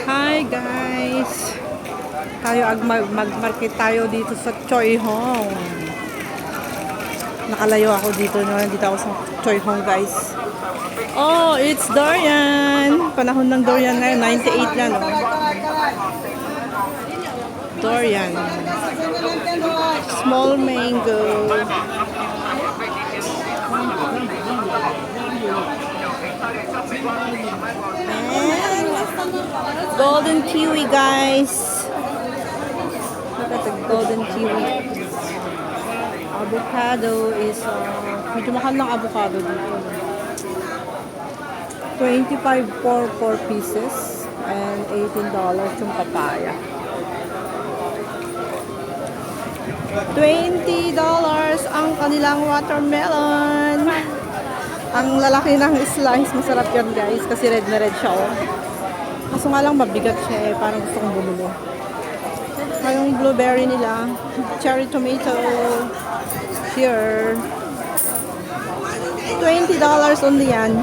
Hi guys! Tayo mag-market tayo dito sa Choi Hong. Nakalayo ako dito, no? Dito ako sa Choi Hong, guys. Oh, it's durian! Panahon ng durian ngayon, 98 na, no? Durian. Small mango. And golden kiwi, guys. Look at the golden kiwi. Avocado is medyo mahal ng avocado dito. 25 for 4 pieces and $18 yung papaya. $20 ang kanilang watermelon. Ang lalaki ng slice, masarap yan guys kasi red na red siya, oh. Kaso nga lang mabigat siya, eh. Parang gusto kong bumili. Yung blueberry nila, cherry tomato here, $20 only yan.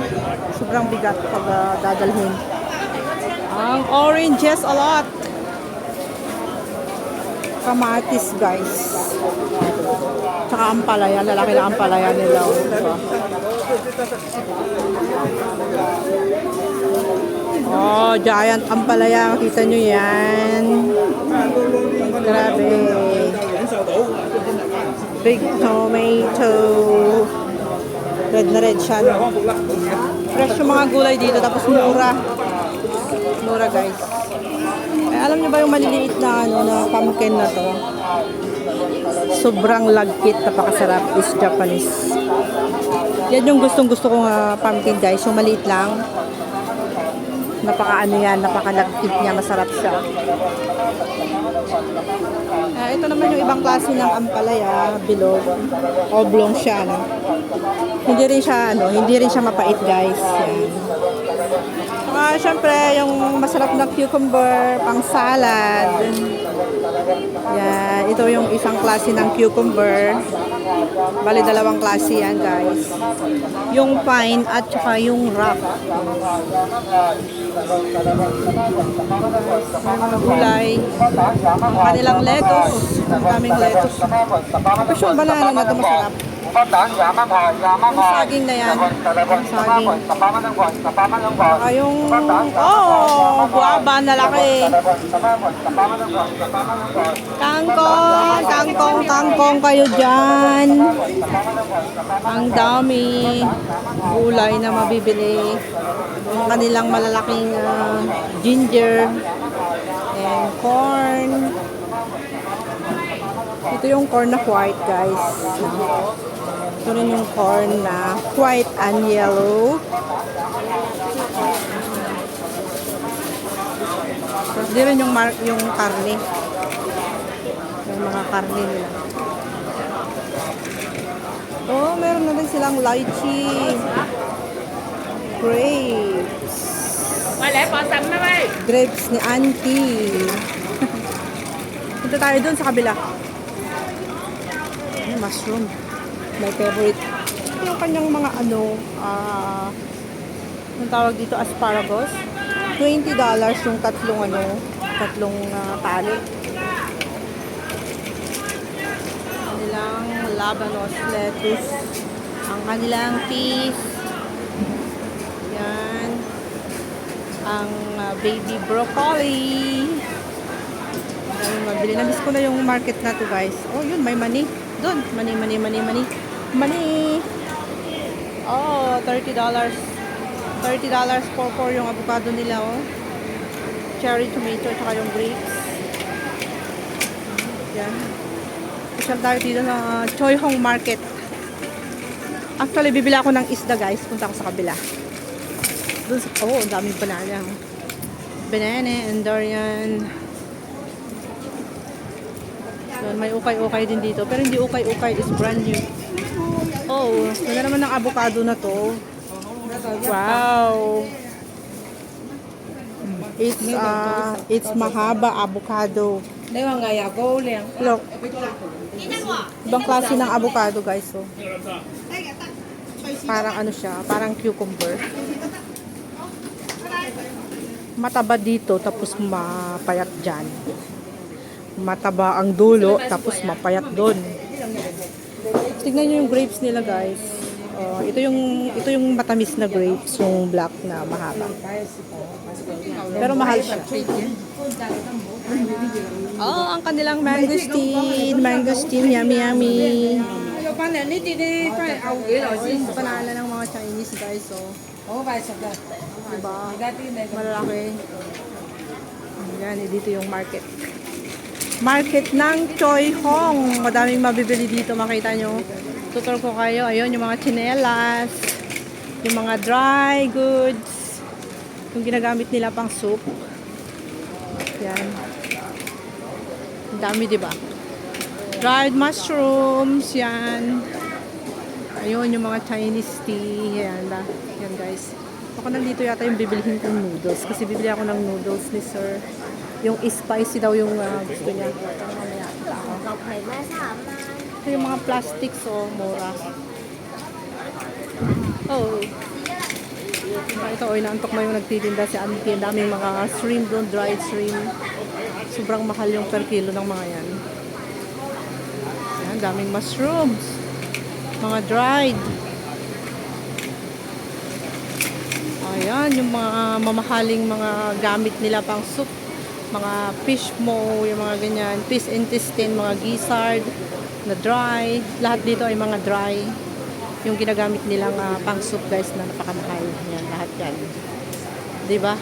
Sobrang bigat pag dadalhin. Ang oranges, a lot. Kamatis, guys. Tsaka ampalaya, lalaki na ampalaya nila, oh. Diba? Oh, giant ampalaya. Kita nyo yan. Grabe. Big tomato. Red na red siya, no? Fresh yung mga gulay dito. Tapos mura. Mura, guys. Ay, alam nyo ba yung maliliit na, na pumpkin na to? Sobrang lagkit. Napakasarap. Is Japanese. Yan yung gustong-gusto kong pumpkin, guys. Yung maliit lang. Napaka-ano yan, napaka-lagkit niya, masarap siya. Ito naman yung ibang klase ng ampalaya, bilog. Oblong siya, no? Hindi rin siya mapait, guys. Yan. Syempre, yung masarap na cucumber, pang salad. Yan, ito yung isang klase ng cucumber. Bali, dalawang klase yan, guys. Yung fine at saka yung rough. Mga gulay. Kanilang lettuce. Ang daming lettuce. Tapos yung banana na ito masarap. Yung saging na yan. Yung saging. Yung, guava na laki. Kangkong kayo dyan. Ang dami gulay na mabibili. Yung kanilang malalaking ginger and corn. Ito yung corn na white, guys. Ito rin yung corn na white and yellow. Tapos di rin yung karne. Yung mga karne nila. Oh, meron na rin silang lychee. Grapes. Grapes ni Auntie. Punta tayo dun sa kabila. Mushroom. My favorite. Ito yung kanyang mga ang tawag dito, asparagus. $20 yung tatlong tali. Kanilang labanos lettuce. Ang kanilang peas. Yan. Ang baby broccoli. Ayun, mabili. Namiss ko na yung market na to, guys. Oh, yun, may money. Doon. Money. Oh, $30. $30 for yung avocado nila, oh. Cherry tomato, tsaka yung grapes. Yan. Isang tayo dito sa Choi Hong Market. Actually, bibili ako ng isda, guys. Punta ako sa kabila. Doon sa, ang daming banana. Banana and durian. Doon, may ukay-ukay din dito. Pero hindi ukay-ukay, is brand new. Oh, ganda naman ng avocado na to. Wow. It's mahaba avocado. Look. Ibang klase ng avocado, guys. So. Parang ano siya, parang cucumber. mataba dito, tapos mapayat dyan. Mataba ang dulo, tapos mapayat doon. Tignan nyo yung grapes nila, guys. Ito yung matamis na grapes, yung black na mahaba. Pero mahal siya. Oh, ang kanilang mangosteen. Mangosteen, yummy, yummy. Yung panala ng mga Chinese, guys, oh. Diba? Malalaki. Yan, dito yung market. Market ng Choi Hong. Madaming mabibili dito, makita nyo. Tutor ko kayo. Ayun, yung mga tsinelas. Yung mga dry goods. Yung ginagamit nila pang soup. Yan. Ang dami, diba? Dried mushrooms. Yan. Ayun, yung mga Chinese tea. Yan, yan guys. Ako nandito yata yung bibilihin kong noodles. Kasi bibili ako ng noodles ni sir. Yung spicy daw yung gusto niya. Ito yung mga plastics, oh, mura. Oh. Ito, oh, inaantok na yung nagtitinda si auntie. Ang daming mga shrimp doon, dried shrimp. Sobrang mahal yung per kilo ng mga yan. Yan, daming mushrooms. Mga dried. Ayan, yung mga mamahaling mga gamit nila pang soup. Mga fish mo, yung mga ganyan. Fish intestine, mga gizzard na dry. Lahat dito ay mga dry. Yung ginagamit nilang pang soup, guys, na napakamahal. Yan, lahat yan. Diba?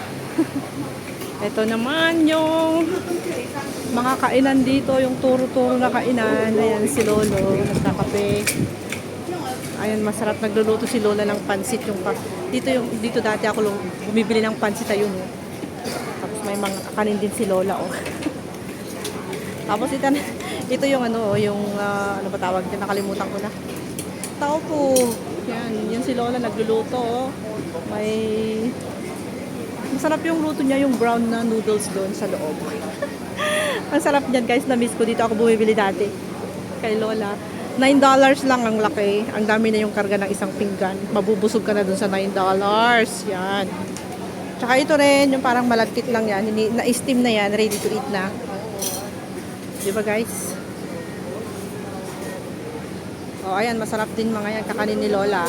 Ito naman yung mga kainan dito, yung turo-turo na kainan. Ayan, si Lolo, nagkakape. Ayun, masarap nagluluto si Lola ng pansit. Dito dati ako bumibili ng pansit, ayun. Tapos may mga kakanin din si Lola, oh. Tapos ito yung ano ba tawag dyan, nakalimutan ko na. Taupo. Yan, yun si Lola nagluluto, oh. Masarap yung luto niya, yung brown na noodles doon sa loob. Ang sarap niyan, guys, na-miss ko. Dito ako bumibili dati kay Lola. $9 lang ang laki. Ang dami na yung karga ng isang pinggan. Mabubusog ka na dun sa $9. Yan. Tsaka ito rin, yung parang malagkit lang yan. Na-steam na yan, ready to eat na. Diba, guys? Oh, ayan, masarap din mga yan. Kakanin ni Lola.